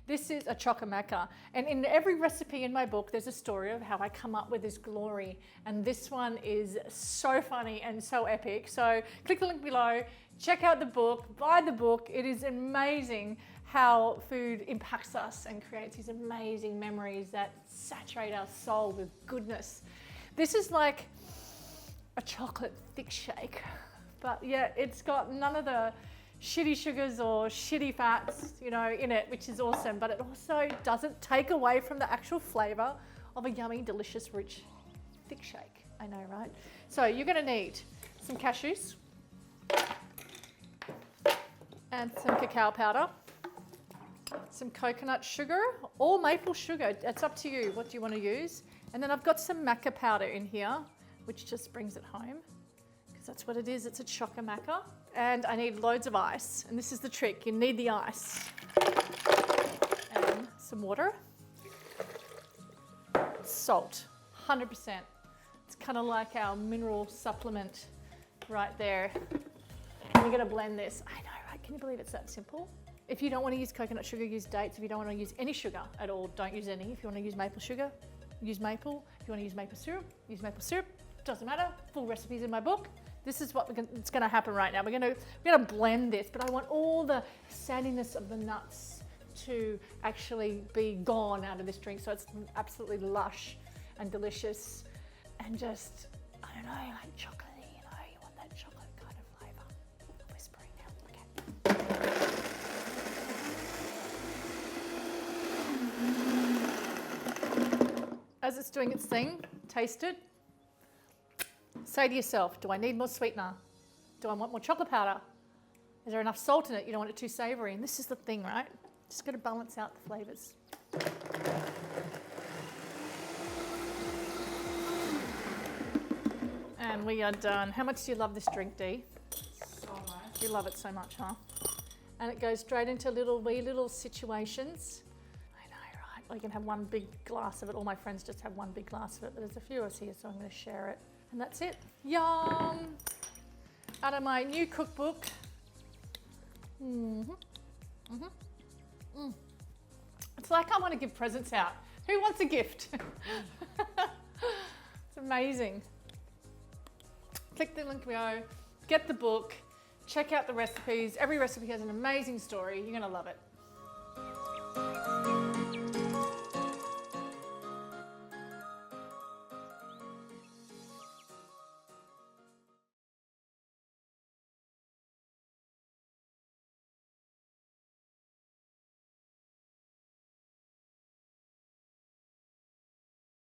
This is a 𝗜𝗡𝗚𝗥𝗘𝗃, and in every recipe in my book there's a story of how I come up with this glory, and this one is so funny and so epic. So click the link below, check out the book, buy the book. It is amazing how food impacts us and creates these amazing memories that saturate our soul with goodness. This is like a chocolate thick shake, but yeah, it's got none of the shitty sugars or shitty fats, you know, in it, which is awesome, but it also doesn't take away from the actual flavor of a yummy, delicious, rich, thick shake. I know, right? So you're gonna need some cashews and some cacao powder, some coconut sugar or maple sugar. It's up to you. What do you want to use? And then I've got some maca powder in here, which just brings it home, because that's what it is. It's a 𝗜𝗡𝗚𝗥𝗘𝗃. And I need loads of ice. And this is the trick. You need the ice. And some water. Salt, 100%. It's kind of like our mineral supplement right there. And we're going to blend this. I know, right? Can you believe it's that simple? If you don't want to use coconut sugar, use dates. If you don't want to use any sugar at all, don't use any. If you want to use maple sugar, use maple. If you want to use maple syrup, use maple syrup. Doesn't matter. Full recipes in my book. This is what it's going to happen right now. We're going to blend this, but I want all the sandiness of the nuts to actually be gone out of this drink, so it's absolutely lush and delicious and just, I don't know, like chocolatey. You know, you want that chocolate kind of flavour. I'm whispering now. Okay. As it's doing its thing, taste it. Say to yourself, do I need more sweetener? Do I want more chocolate powder? Is there enough salt in it? You don't want it too savoury. And this is the thing, right? Just got to balance out the flavours. And we are done. How much do you love this drink, Dee? So much. You love it so much, huh? And it goes straight into wee little situations. I know, right? Well, you can have one big glass of it. All my friends just have one big glass of it, but there's a few of us here, so I'm going to share it. And that's it. Yum! Out of my new cookbook. It's like I want to give presents out. Who wants a gift? It's amazing. Click the link below, get the book, check out the recipes. Every recipe has an amazing story. You're going to love it.